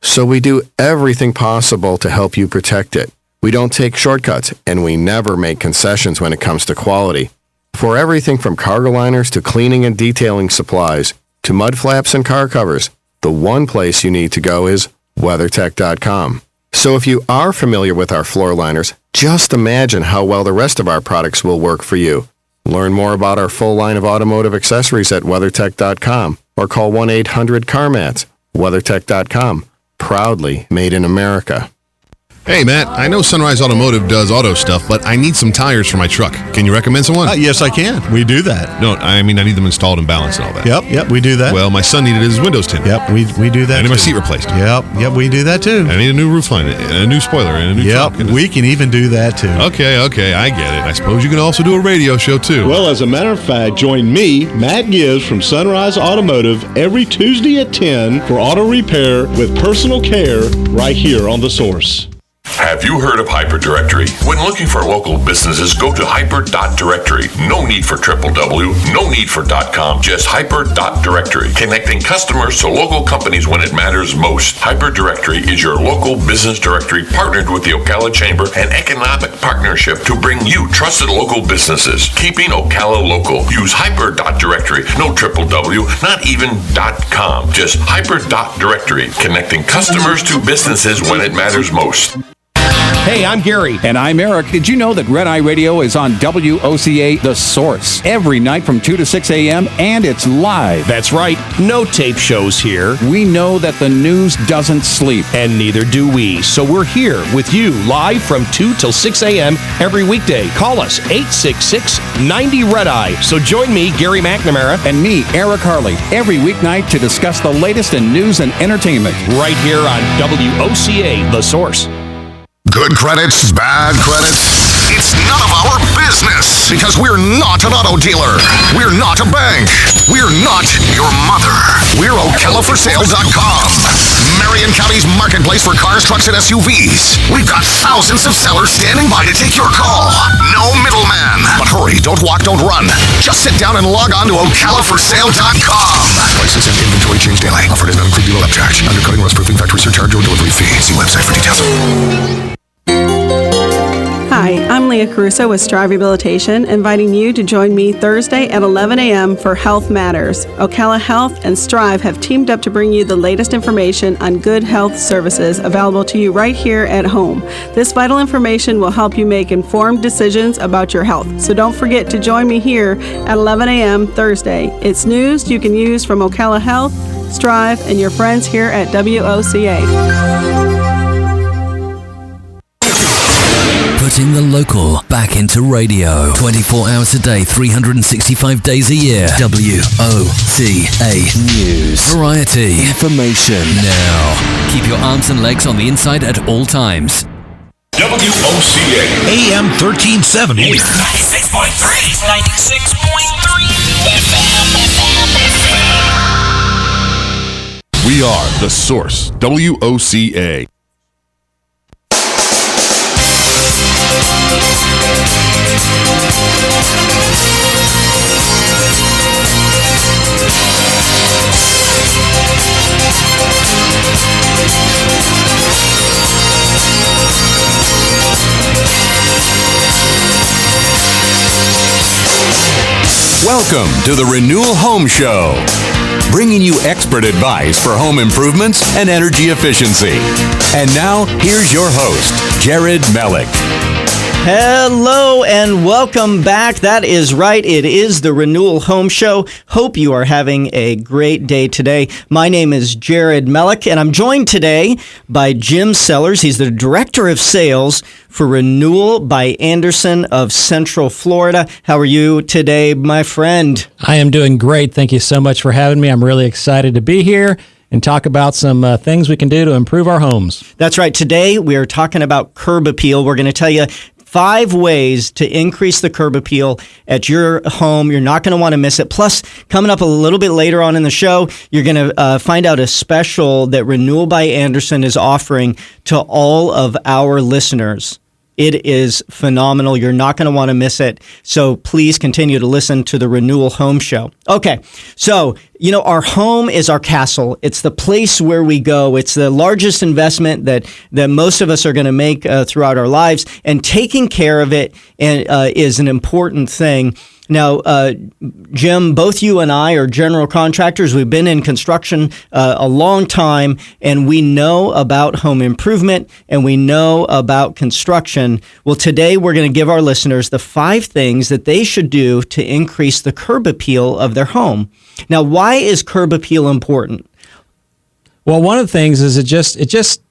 So we do everything possible to help you protect it. We don't take shortcuts, and we never make concessions when it comes to quality. For everything from cargo liners to cleaning and detailing supplies to mud flaps and car covers, the one place you need to go is WeatherTech.com. So if you are familiar with our floor liners, just imagine how well the rest of our products will work for you. Learn more about our full line of automotive accessories at WeatherTech.com or call 1-800-CarMats. WeatherTech.com. Proudly made in America. Hey, Matt, I know Sunrise Automotive does auto stuff, but I need some tires for my truck. Can you recommend someone? Yes, I can. We do that. No, I mean, I need them installed and balanced and all that. Yep, we do that. Well, my son needed his windows tinted. Yep, we do that. I need my seat replaced. Yep, we do that too. I need a new roof line, and a new spoiler, and a new truck. We can even do that too. Okay, I get it. I suppose you can also do a radio show too. Well, as a matter of fact, join me, Matt Gibbs from Sunrise Automotive, every Tuesday at 10 for auto repair with personal care right here on The Source. Have you heard of Hyperdirectory? When looking for local businesses, go to hyper.directory. No need for www, no need for .com, just hyper.directory. Connecting customers to local companies when it matters most. Hyperdirectory is your local business directory partnered with the Ocala Chamber and Economic Partnership to bring you trusted local businesses. Keeping Ocala local. Use hyper.directory. No www, not even .com, just hyper.directory. Connecting customers to businesses when it matters most. Hey, I'm Gary. And I'm Eric. Did you know that Red Eye Radio is on WOCA The Source every night from 2 to 6 a.m. and it's live? That's right. No tape shows here. We know that the news doesn't sleep. And neither do we. So we're here with you live from 2 till 6 a.m. every weekday. Call us 866-90-RED-EYE. So join me, Gary McNamara. And me, Eric Harley, every weeknight to discuss the latest in news and entertainment. Right here on WOCA The Source. Good credits, bad credits. It's none of our business because we're not an auto dealer. We're not a bank. We're not your mother. We're OcalaForSale.com. Marion County's marketplace for cars, trucks, and SUVs. We've got thousands of sellers standing by to take your call. No middleman. But hurry, don't walk, don't run. Just sit down and log on to OcalaForSale.com. Prices and inventory change daily. Offered does not include dealer upcharge. Undercutting, rust-proofing, factory surcharge, or delivery fee. See website for details. Hi, I'm Leah Caruso with Strive Rehabilitation, inviting you to join me Thursday at 11 a.m. for Health Matters. Ocala Health and Strive have teamed up to bring you the latest information on good health services available to you right here at home. This vital information will help you make informed decisions about your health. So don't forget to join me here at 11 a.m. Thursday. It's news you can use from Ocala Health, Strive, and your friends here at WOCA. Putting the local back into radio. 24 hours a day, 365 days a year. WOCA News. Variety. Information. Now. Keep your arms and legs on the inside at all times. WOCA. AM 1370. 96.3. 96.3 FM. We are The Source. WOCA. Welcome to the Renewal Home Show, bringing you expert advice for home improvements and energy efficiency. And now, here's your host, Jared Mellick. Hello and welcome back. That is right. It is the Renewal Home Show. Hope you are having a great day today. My name is Jared Mellick, and I'm joined today by Jim Sellers. He's the Director of Sales for Renewal by Andersen of Central Florida. How are you today, my friend? I am doing great. Thank you so much for having me. I'm really excited to be here and talk about some things we can do to improve our homes. That's right. Today we are talking about curb appeal. We're going to tell you 5 ways to increase the curb appeal at your home. You're not going to want to miss it. Plus, coming up a little bit later on in the show, you're going to find out a special that Renewal by Andersen is offering to all of our listeners. It is phenomenal. You're not going to want to miss it. So please continue to listen to the Renewal Home Show. Okay, so our home is our castle. It's the place where we go. It's the largest investment that most of us are going to make throughout our lives, and taking care of it is an important thing. Now, Jim, both you and I are general contractors. We've been in construction a long time, and we know about home improvement, and we know about construction. Well, today we're going to give our listeners the 5 things that they should do to increase the curb appeal of their home. Now, why is curb appeal important? Well, one of the things is it just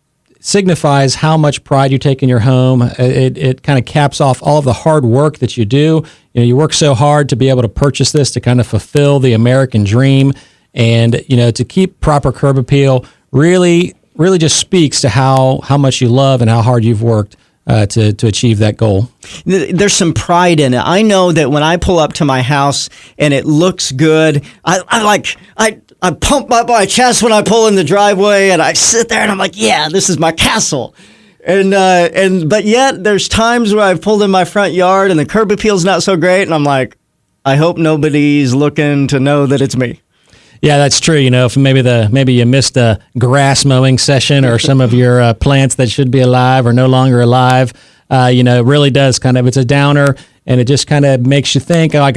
signifies how much pride you take in your home. It kind of caps off all of the hard work that you do. You work so hard to be able to purchase this to kind of fulfill the American dream, and to keep proper curb appeal really just speaks to how much you love and how hard you've worked to achieve that goal. There's some pride in it. I know that when I pull up to my house and it looks good, I pump my chest when I pull in the driveway, and I sit there and I'm like, yeah, this is my castle. But yet there's times where I've pulled in my front yard and the curb appeal's not so great, and I'm like, I hope nobody's looking to know that it's me. Yeah, that's true. If maybe you missed a grass mowing session, or some of your plants that should be alive are no longer alive. It really does it's a downer, and it just kind of makes you think, I've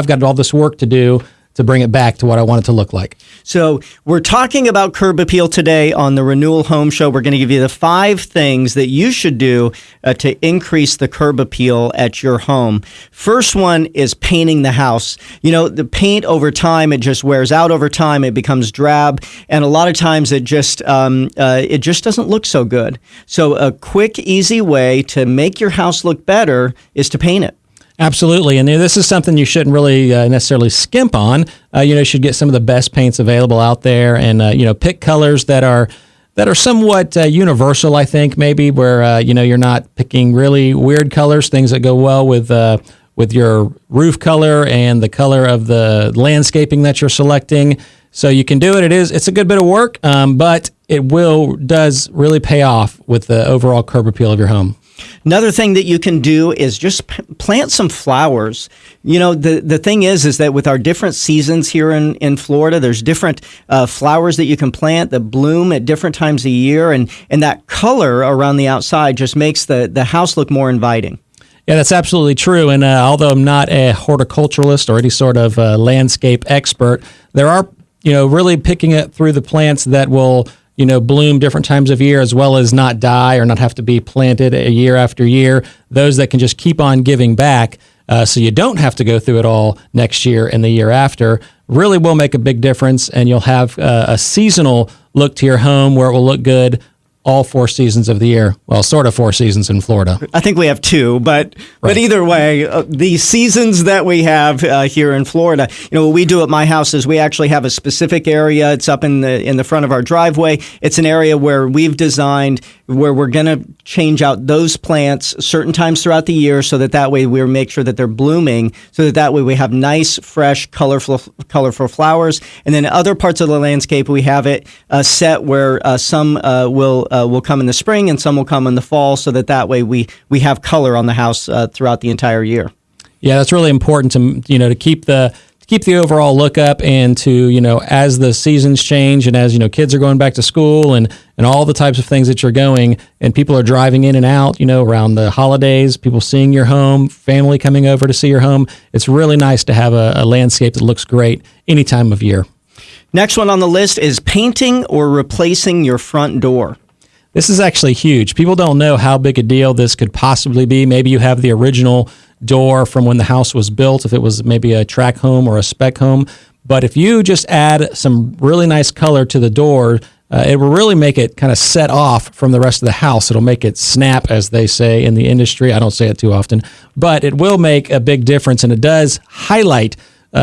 got all this work to do to bring it back to what I want it to look like. So we're talking about curb appeal today on the Renewal Home Show. We're going to give you the 5 things that you should do to increase the curb appeal at your home. First one is painting the house. The paint over time, it just wears out over time. It becomes drab, and a lot of times it just doesn't look so good. So a quick, easy way to make your house look better is to paint it. Absolutely, and this is something you shouldn't really necessarily skimp on. You should get some of the best paints available out there, and pick colors that are somewhat universal. I think maybe where you're not picking really weird colors, things that go well with your roof color and the color of the landscaping that you're selecting. So you can do it. It's a good bit of work, but it does really pay off with the overall curb appeal of your home. Another thing that you can do is just plant some flowers. The thing is that with our different seasons here in Florida, there's different flowers that you can plant that bloom at different times of year, and that color around the outside just makes the house look more inviting. Yeah, that's absolutely true. And although I'm not a horticulturalist or any sort of landscape expert, there are, really picking it through the plants that will bloom different times of year, as well as not die or not have to be planted a year after year. Those that can just keep on giving back, so you don't have to go through it all next year and the year after, really will make a big difference. And you'll have a seasonal look to your home where it will look good all 4 seasons of the year. Well, sort of 4 seasons in Florida. I think we have 2, but either way, the seasons that we have here in Florida, what we do at my house is we actually have a specific area. It's up in the front of our driveway. It's an area where we've designed where we're going to change out those plants certain times throughout the year, so that way we make sure that they're blooming, so that way we have nice, fresh, colorful flowers. And then other parts of the landscape, we have it set where some will come in the spring and some will come in the fall, so that way we have color on the house throughout the entire year. Yeah, that's really important to keep the overall look up, and to as the seasons change, and as kids are going back to school, and all the types of things that you're going, and people are driving in and out around the holidays, people seeing your home, family coming over to see your home. It's really nice to have a landscape that looks great any time of year. Next one on the list is painting or replacing your front door. This is actually huge. People don't know how big a deal this could possibly be. Maybe you have the original door from when the house was built, if it was maybe a track home or a spec home. But if you just add some really nice color to the door, it will really make it kind of set off from the rest of the house. It'll make it snap, as they say in the industry. I don't say it too often, but it will make a big difference, and it does highlight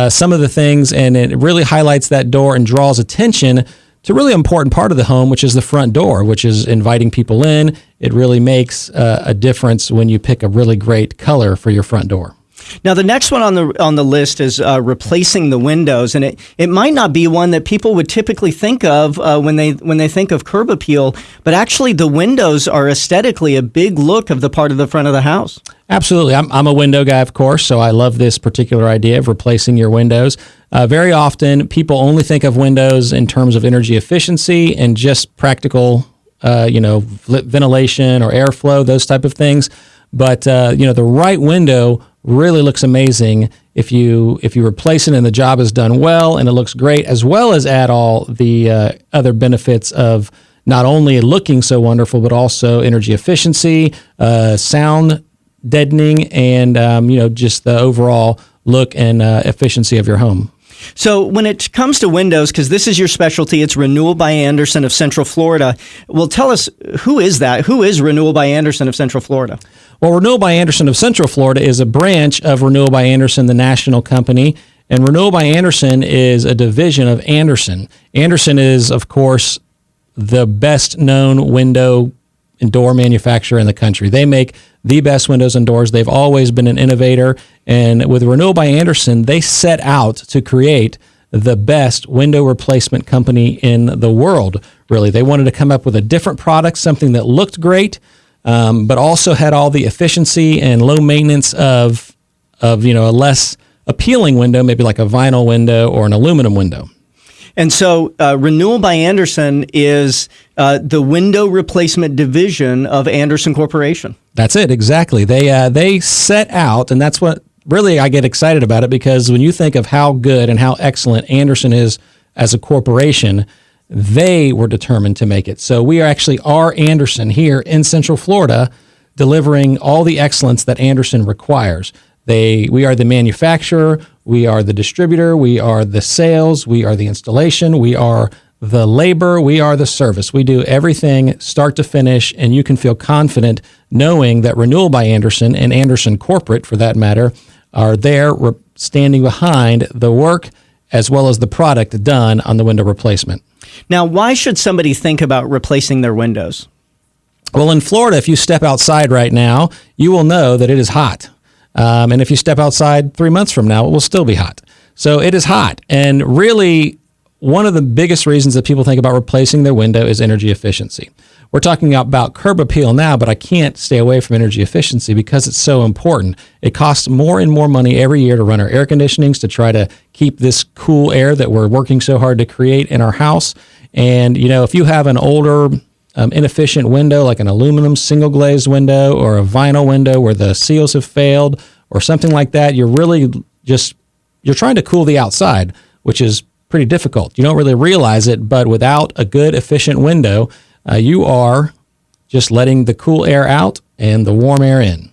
some of the things, and it really highlights that door and draws attention to a really important part of the home, which is the front door, which is inviting people in. It really makes a difference when you pick a really great color for your front door. Now, the next one on the list is replacing the windows, and it might not be one that people would typically think of when they think of curb appeal, but actually the windows are aesthetically a big look of the part of the front of the house. Absolutely. I'm a window guy, of course, so I love this particular idea of replacing your windows. Very often, people only think of windows in terms of energy efficiency and just practical, ventilation or airflow, those type of things. But the right window really looks amazing if you replace it and the job is done well and it looks great, as well as add all the other benefits of not only looking so wonderful, but also energy efficiency, sound deadening, and just the overall look and efficiency of your home. So when it comes to windows, because this is your specialty, it's Renewal by Andersen of Central Florida. Well, tell us, who is that? Who is Renewal by Andersen of Central Florida? Well, Renewal by Andersen of Central Florida is a branch of Renewal by Andersen, the national company. And Renewal by Andersen is a division of Andersen. Andersen is, of course, the best known window and door manufacturer in the country. They make the best windows and doors. They've always been an innovator. And with Renewal by Andersen, they set out to create the best window replacement company in the world, really. They wanted to come up with a different product, something that looked great, but also had all the efficiency and low maintenance of a less appealing window, maybe like a vinyl window or an aluminum window. And so Renewal by Andersen is the window replacement division of Andersen Corporation. That's it, exactly. They set out, and that's what really I get excited about it, because when you think of how good and how excellent Andersen is as a corporation, they were determined to make it. So we are Andersen here in Central Florida, delivering all the excellence that Andersen requires. We are the manufacturer, we are the distributor, we are the sales, we are the installation, we are the labor, we are the service. We do everything start to finish, and you can feel confident knowing that Renewal by Andersen and Andersen Corporate, for that matter, are there standing behind the work as well as the product done on the window replacement. Now, why should somebody think about replacing their windows? Well, in Florida, if you step outside right now, you will know that it is hot. And if you step outside 3 months from now, it will still be hot. So it is hot. And really, one of the biggest reasons that people think about replacing their window is energy efficiency. We're talking about curb appeal now, but I can't stay away from energy efficiency because it's so important. It costs more and more money every year to run our air conditionings to try to keep this cool air that we're working so hard to create in our house. And, if you have an older, inefficient window, like an aluminum single glazed window or a vinyl window where the seals have failed or something like that, you're really you're trying to cool the outside, which is pretty difficult. You don't really realize it, but without a good, efficient window, you are just letting the cool air out and the warm air in.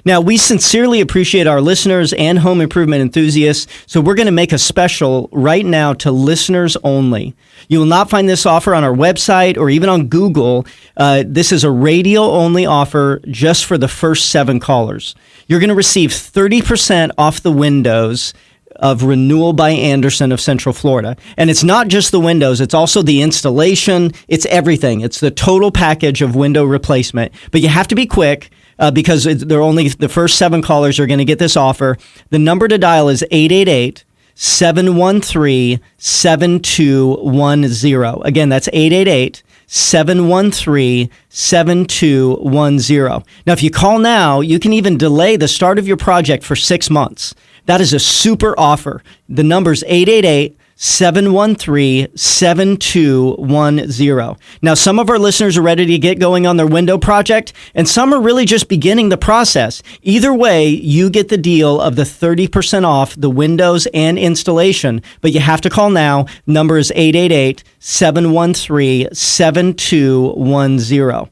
Now, we sincerely appreciate our listeners and home improvement enthusiasts, so we're going to make a special right now to listeners only. You will not find this offer on our website or even on Google. This is a radio-only offer just for the first 7 callers. You're going to receive 30% off the windows of Renewal by Andersen of Central Florida. And it's not just the windows, it's also the installation, it's everything. It's the total package of window replacement. But you have to be quick because they're only the first 7 callers are going to get this offer. The number to dial is 888-713-7210. Again, that's 888-713-7210. Now, if you call now, you can even delay the start of your project for 6 months. That is a super offer. The number's 888-713-7210. Now, some of our listeners are ready to get going on their window project, and some are really just beginning the process. Either way, you get the deal of the 30% off the windows and installation, but you have to call now. Number is 888-713-7210.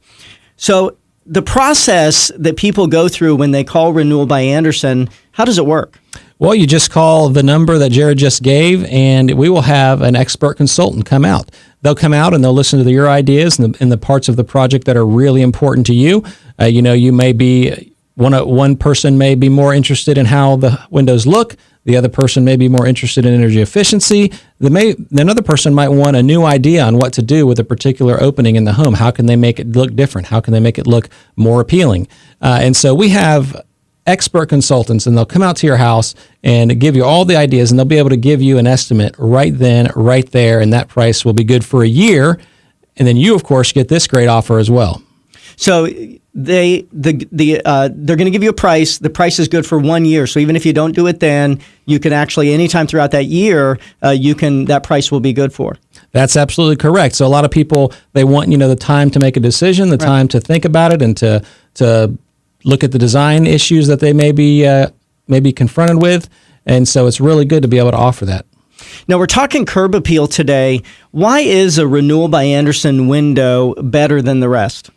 So the process that people go through when they call Renewal by Andersen, how does it work? Well, you just call the number that Jared just gave, and we will have an expert consultant come out. They'll come out and they'll listen to your ideas and the parts of the project that are really important to you. You may be one person may be more interested in how the windows look. The other person may be more interested in energy efficiency. Another person might want a new idea on what to do with a particular opening in the home. How can they make it look different? How can they make it look more appealing? And so we have expert consultants, and they'll come out to your house and give you all the ideas, and they'll be able to give you an estimate right then, right there, and that price will be good for a year. And then you, of course, get this great offer as well. So they're going to give you a price. The price is good for 1 year. So even if you don't do it then, you can actually anytime throughout that year, that price will be good for. That's absolutely correct. So a lot of people, they want the time to make a decision, the time to think about it, and to look at the design issues that they may be confronted with. And so it's really good to be able to offer that. Now, we're talking curb appeal today. Why is a Renewal by Andersen window better than the rest?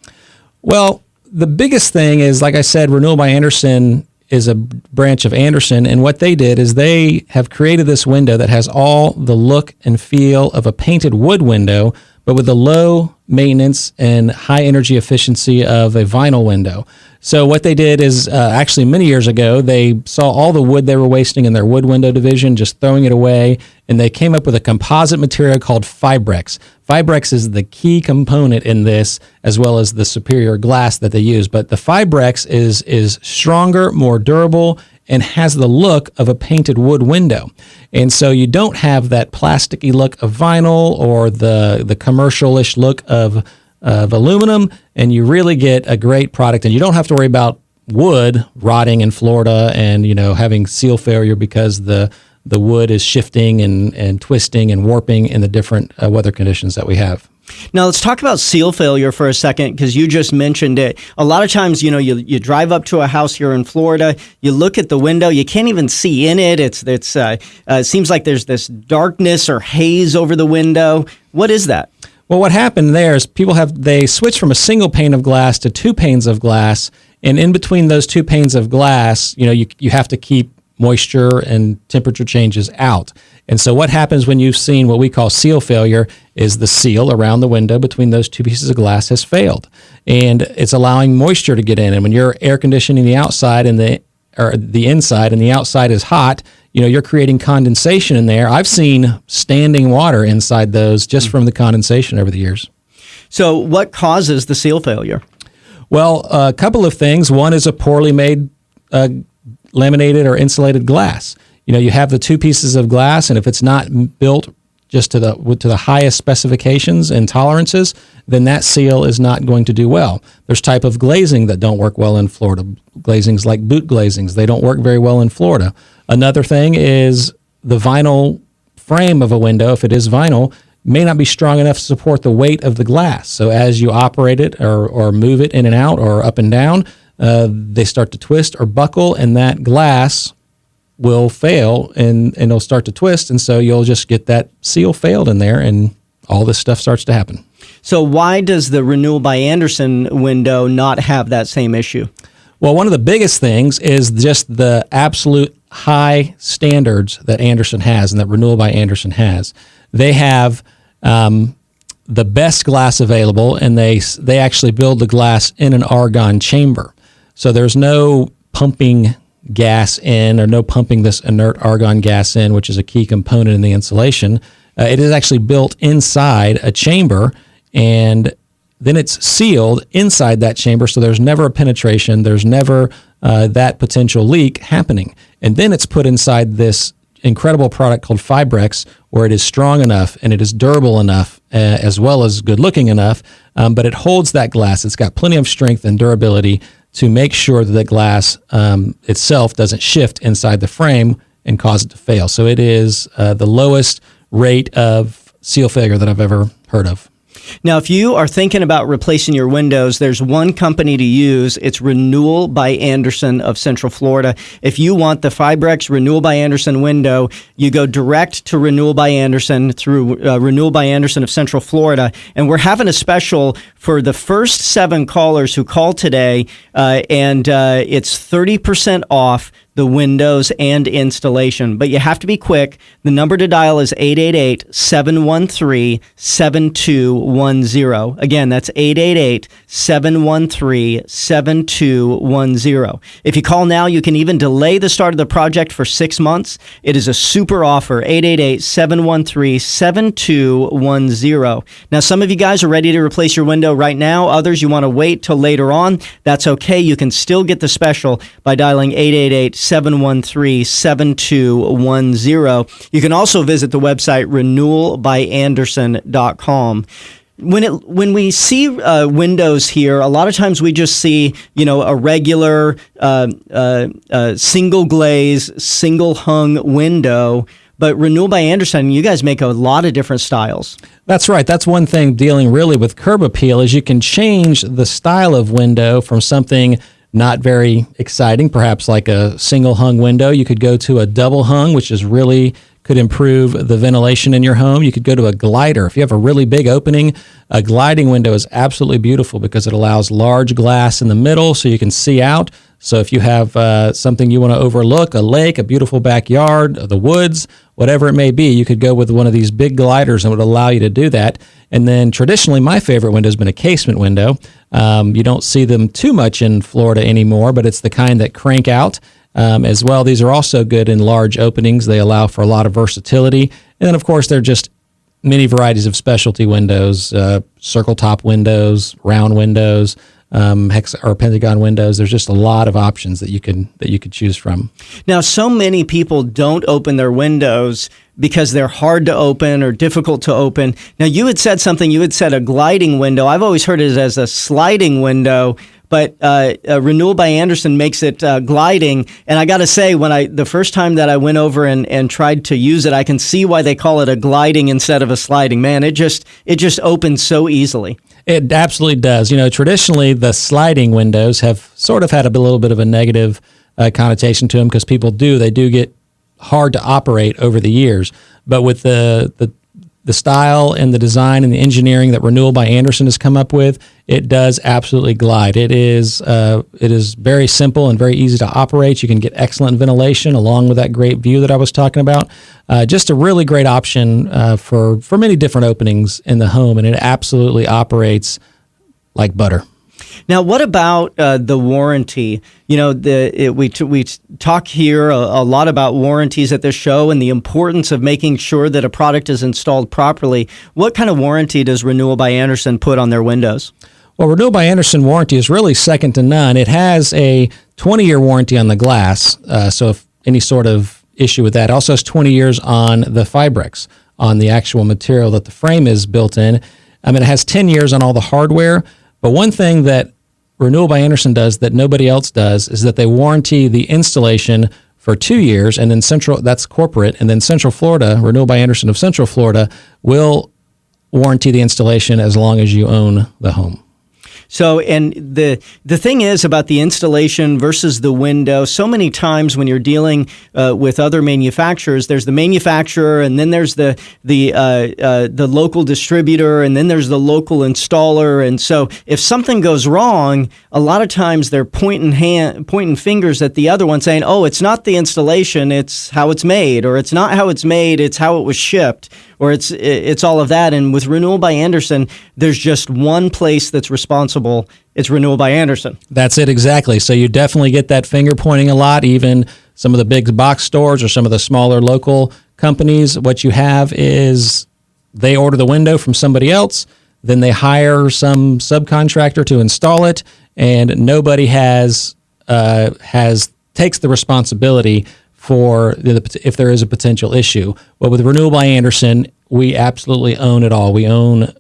Well, the biggest thing is, like I said, Renewal by Andersen is a branch of Andersen, and what they did is they have created this window that has all the look and feel of a painted wood window, but with the low maintenance and high energy efficiency of a vinyl window. So what they did is actually many years ago, they saw all the wood they were wasting in their wood window division, just throwing it away, and they came up with a composite material called Fibrex. Fibrex is the key component in this, as well as the superior glass that they use. But the Fibrex is stronger, more durable, and has the look of a painted wood window. And so you don't have that plasticky look of vinyl or the commercial-ish look of aluminum, and you really get a great product. And you don't have to worry about wood rotting in Florida and having seal failure because the wood is shifting and twisting and warping in the different weather conditions that we have. Now, let's talk about seal failure for a second, because you just mentioned it. A lot of times, you drive up to a house here in Florida, you look at the window, you can't even see in it. It seems like there's this darkness or haze over the window. What is that? Well, what happened there is they switched from a single pane of glass to 2 panes of glass, and in between those 2 panes of glass, you have to keep moisture and temperature changes out. And so what happens when you've seen what we call seal failure is the seal around the window between those 2 pieces of glass has failed, and it's allowing moisture to get in. And when you're air conditioning the outside and the inside, and the outside is hot, you're creating condensation in there. I've seen standing water inside those just from the condensation over the years. So what causes the seal failure? Well, a couple of things. One is a poorly made laminated or insulated glass. You have the 2 pieces of glass, and if it's not built just to the highest specifications and tolerances, then that seal is not going to do well. There's type of glazing that don't work well in Florida. Glazings like boot glazings, they don't work very well in Florida. Another thing is the vinyl frame of a window, if it is vinyl, may not be strong enough to support the weight of the glass. So as you operate it or move it in and out or up and down, they start to twist or buckle, and that glass will fail and it'll start to twist, and so you'll just get that seal failed in there, and all this stuff starts to happen. So why does the Renewal by Andersen window not have that same issue? Well, one of the biggest things is just the absolute high standards that Andersen has and that Renewal by Andersen has. They have the best glass available, and they actually build the glass in an argon chamber. So there's no pumping gas in, or no pumping this inert argon gas in, which is a key component in the insulation. It is actually built inside a chamber, and then it's sealed inside that chamber, so there's never a penetration, there's never that potential leak happening. And then it's put inside this incredible product called Fibrex, where it is strong enough and it is durable enough, as well as good looking enough, but it holds that glass. It's got plenty of strength and durability to make sure that the glass itself doesn't shift inside the frame and cause it to fail. So it is the lowest rate of seal failure that I've ever heard of. Now, if you are thinking about replacing your windows, there's one company to use. It's Renewal by Andersen of Central Florida. If you want the Fibrex Renewal by Andersen window, you go direct to Renewal by Andersen through Renewal by Andersen of Central Florida. And we're having a special for the first 7 callers who call today, and it's 30% off the windows and installation. But you have to be quick. The number to dial is 888-713-7210. Again, that's 888-713-7210. If you call now, you can even delay the start of the project for 6 months. It is a super offer, 888-713-7210. Now, some of you guys are ready to replace your window right now. Others, you want to wait till later on. That's okay. You can still get the special by dialing 888-713-7210. You can also visit the website renewalbyandersen.com. When we see windows here, a lot of times we just see, a regular single glaze, single hung window. But Renewal by Andersen, you guys make a lot of different styles. That's right. That's one thing dealing really with curb appeal is you can change the style of window from something not very exciting, perhaps like a single hung window. You could go to a double hung, which is really could improve the ventilation in your home. You could go to a glider. If you have a really big opening, a gliding window is absolutely beautiful because it allows large glass in the middle so you can see out. So if you have something you want to overlook, a lake, a beautiful backyard, the woods, whatever it may be, you could go with one of these big gliders and it would allow you to do that. And then traditionally, my favorite window has been a casement window. You don't see them too much in Florida anymore, but it's the kind that crank out. As well, these are also good in large openings. They allow for a lot of versatility. And then, of course, they're just many varieties of specialty windows, circle top windows, round windows, hex or pentagon windows. There's just a lot of options that you could choose from. Now, so many people don't open their windows because they're hard to open or difficult to open. Now, you had said something. You had said a gliding window. I've always heard it as a sliding window. But Renewal by Andersen makes it gliding, and I got to say, the first time that I went over and tried to use it, I can see why they call it a gliding instead of a sliding. Man, it just opens so easily. It absolutely does. Traditionally, the sliding windows have sort of had a little bit of a negative connotation to them because they do get hard to operate over the years. But with the style and the design and the engineering that Renewal by Andersen has come up with, it does absolutely glide. It is very simple and very easy to operate. You can get excellent ventilation along with that great view that I was talking about. Just a really great option for many different openings in the home, and it absolutely operates like butter. Now, what about the warranty? We talk here a lot about warranties at this show and the importance of making sure that a product is installed properly. What kind of warranty does Renewal by Andersen put on their windows? Well, Renewal by Andersen warranty is really second to none. It has a 20-year warranty on the glass, so if any sort of issue with that. It also has 20 years on the Fibrex, on the actual material that the frame is built in. It has 10 years on all the hardware. But one thing that Renewal by Andersen does that nobody else does is that they warranty the installation for 2 years, and then that's corporate, and then Central Florida, Renewal by Andersen of Central Florida, will warranty the installation as long as you own the home. So, and the thing is about the installation versus the window, so many times when you're dealing with other manufacturers, there's the manufacturer, and then there's the local distributor, and then there's the local installer. And so if something goes wrong, a lot of times they're pointing fingers at the other one saying, oh, it's not the installation, it's how it's made, or it's not how it's made, it's how it was shipped, or it's all of that. And with Renewal by Andersen, there's just one place that's responsible. It's Renewal by Andersen. That's it, exactly. So you definitely get that finger pointing a lot. Even some of the big box stores or some of the smaller local companies, what you have is they order the window from somebody else, then they hire some subcontractor to install it, and nobody takes the responsibility for if there is a potential issue. Well, with Renewal by Andersen, we absolutely own it all. We own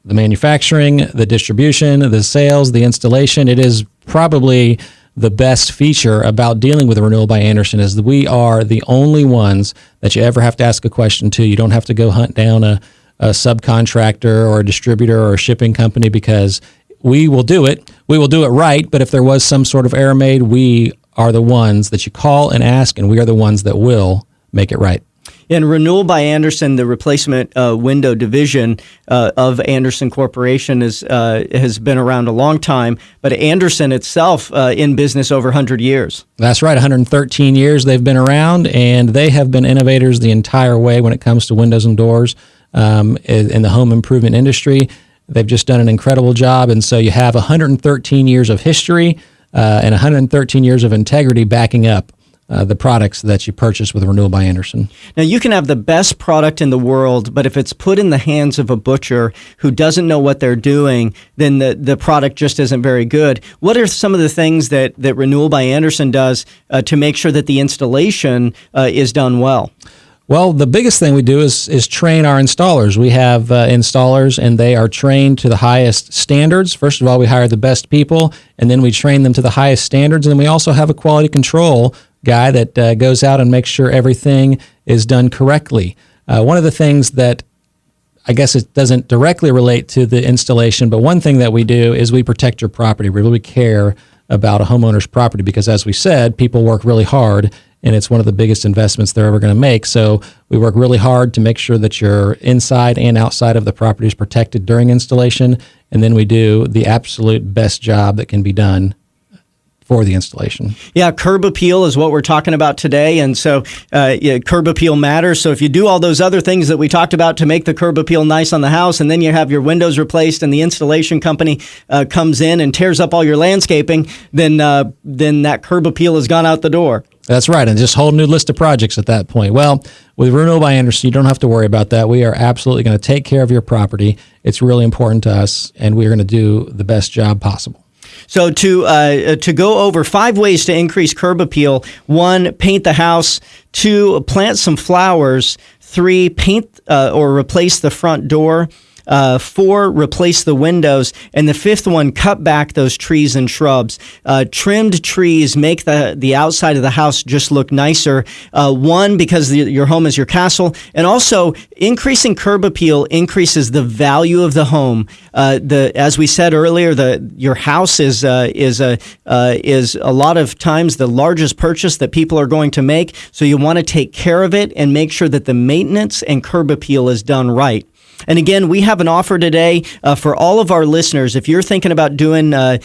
the manufacturing, the distribution, the sales, the installation. It is probably the best feature about dealing with Renewal by Andersen is that we are the only ones that you ever have to ask a question to. You don't have to go hunt down a subcontractor or a distributor or a shipping company because we will do it. We will do it right, but if there was some sort of error made, we are the ones that you call and ask, and we are the ones that will make it right. In Renewal by Andersen, the replacement window division of Andersen Corporation has been around a long time, but Andersen itself in business over 100 years. That's right, 113 years they've been around, and they have been innovators the entire way when it comes to windows and doors in the home improvement industry. They've just done an incredible job, and so you have 113 years of history and 113 years of integrity backing up the products that you purchase with Renewal by Andersen. Now, you can have the best product in the world, but if it's put in the hands of a butcher who doesn't know what they're doing, then the product just isn't very good. What are some of the things that Renewal by Andersen does to make sure that the installation is done well? Well, the biggest thing we do is train our installers. We have installers, and they are trained to the highest standards. First of all, we hire the best people, and then we train them to the highest standards. And then we also have a quality control guy that goes out and makes sure everything is done correctly. One of the things that I guess it doesn't directly relate to the installation, but one thing that we do is we protect your property. We really care about a homeowner's property because, as we said, people work really hard, and it's one of the biggest investments they're ever going to make. So we work really hard to make sure that your inside and outside of the property is protected during installation, and then we do the absolute best job that can be done for the installation. Yeah, curb appeal is what we're talking about today. And so curb appeal matters. So if you do all those other things that we talked about to make the curb appeal nice on the house, and then you have your windows replaced and the installation company comes in and tears up all your landscaping, then that curb appeal has gone out the door. That's right, and just a whole new list of projects at that point. Well, with Renewal by Andersen, you don't have to worry about that. We are absolutely going to take care of your property. It's really important to us, and we're going to do the best job possible. So to go over 5 ways to increase curb appeal: 1, paint the house; 2, plant some flowers; 3, paint or replace the front door; 4, replace the windows; and the 5th one, cut back those trees and shrubs. Trimmed trees make the outside of the house just look nicer. 1, because your home is your castle, and also increasing curb appeal increases the value of the home. As we said earlier, your house is a lot of times the largest purchase that people are going to make. So you want to take care of it and make sure that the maintenance and curb appeal is done right. And again, we have an offer today for all of our listeners. If you're thinking about doing the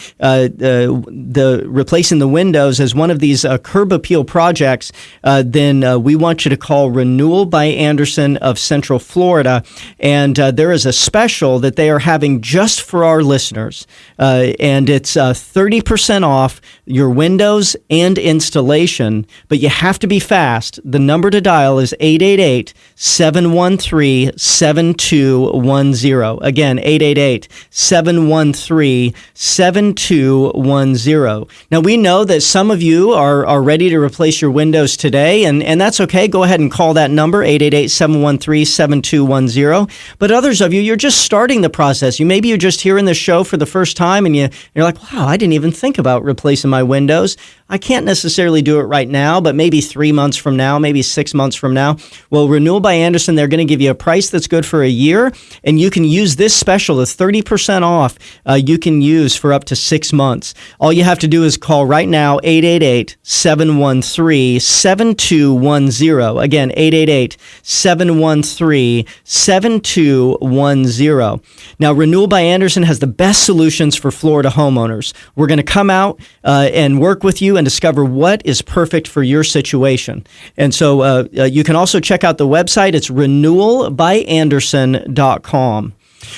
replacing the windows as one of these curb appeal projects, then we want you to call Renewal by Andersen of Central Florida. And there is a special that they are having just for our listeners. And it's 30% off your windows and installation. But you have to be fast. The number to dial is 888-713-7210. Again, 888-713-7210. Now, we know that some of you are ready to replace your windows today, and that's okay. Go ahead and call that number, 888-713-7210. But others of you, you're just starting the process. Maybe you're just hearing the show for the first time, and you're like, wow, I didn't even think about replacing my windows. I can't necessarily do it right now, but maybe 3 months from now, maybe 6 months from now. Well, Renewal by Andersen, they're going to give you a price that's good for a year, and you can use this special, the 30% off, you can use for up to 6 months. All you have to do is call right now, 888-713-7210. Again, 888-713-7210. Now, Renewal by Andersen has the best solutions for Florida homeowners. We're going to come out and work with you and discover what is perfect for your situation. And so you can also check out the website. It's renewalbyandersen.com.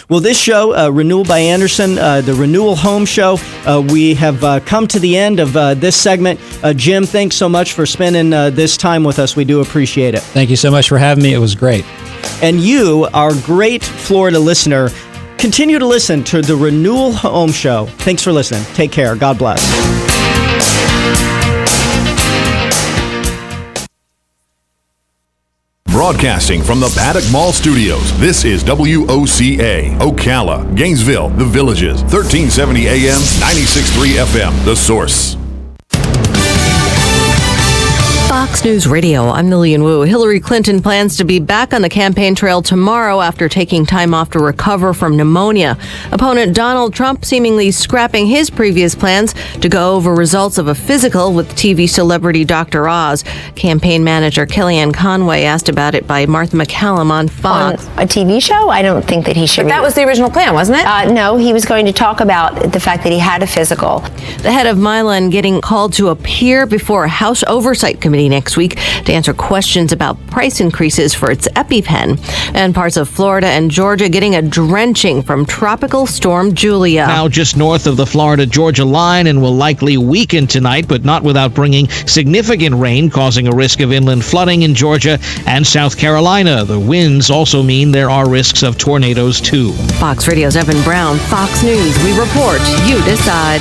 Well, this show, Renewal by Andersen, the Renewal Home Show, we have come to the end of this segment. Jim, thanks so much for spending this time with us. We do appreciate it. Thank you so much for having me. It was great. And you, our great Florida listener, continue to listen to the Renewal Home Show. Thanks for listening. Take care. God bless. Broadcasting from the Paddock Mall Studios, this is WOCA, Ocala, Gainesville, The Villages, 1370 AM, 96.3 FM, The Source. Fox News Radio, I'm Lillian Wu. Hillary Clinton plans to be back on the campaign trail tomorrow after taking time off to recover from pneumonia. Opponent Donald Trump seemingly scrapping his previous plans to go over results of a physical with TV celebrity Dr. Oz. Campaign manager Kellyanne Conway asked about it by Martha McCallum on Fox. On a TV show? I don't think that he should. But that was the original plan, wasn't it? No, he was going to talk about the fact that he had a physical. The head of Mylan getting called to appear before a House Oversight Committee next week to answer questions about price increases for its EpiPen. And parts of Florida and Georgia getting a drenching from Tropical Storm Julia. Now just north of the Florida-Georgia line and will likely weaken tonight, but not without bringing significant rain, causing a risk of inland flooding in Georgia and South Carolina. The winds also mean there are risks of tornadoes, too. Fox Radio's Evan Brown, Fox News. We report, you decide.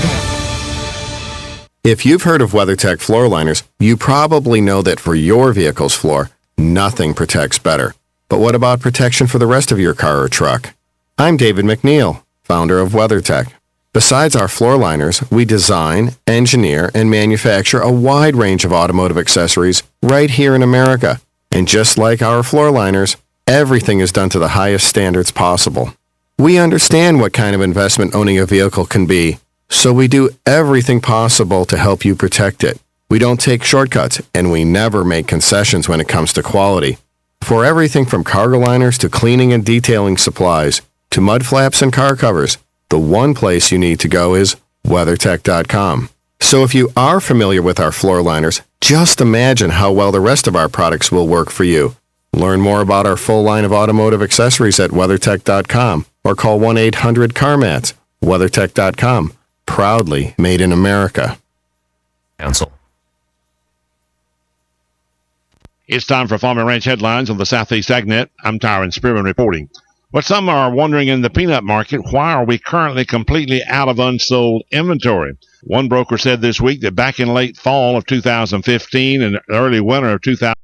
If you've heard of WeatherTech floor liners, you probably know that for your vehicle's floor, nothing protects better. But what about protection for the rest of your car or truck? I'm David McNeil, founder of WeatherTech. Besides our floor liners, we design, engineer, and manufacture a wide range of automotive accessories right here in America. And just like our floor liners, everything is done to the highest standards possible. We understand what kind of investment owning a vehicle can be, so we do everything possible to help you protect it. We don't take shortcuts, and we never make concessions when it comes to quality. For everything from cargo liners to cleaning and detailing supplies to mud flaps and car covers, the one place you need to go is WeatherTech.com. So if you are familiar with our floor liners, just imagine how well the rest of our products will work for you. Learn more about our full line of automotive accessories at WeatherTech.com or call 1-800-CarMats. WeatherTech.com. Proudly made in America. Council. It's time for Farm and Ranch headlines on the Southeast AgNet. I'm Tyron Spearman reporting. But some are wondering in the peanut market, why are we currently completely out of unsold inventory? One broker said this week that back in late fall of 2015 and early winter of 2000.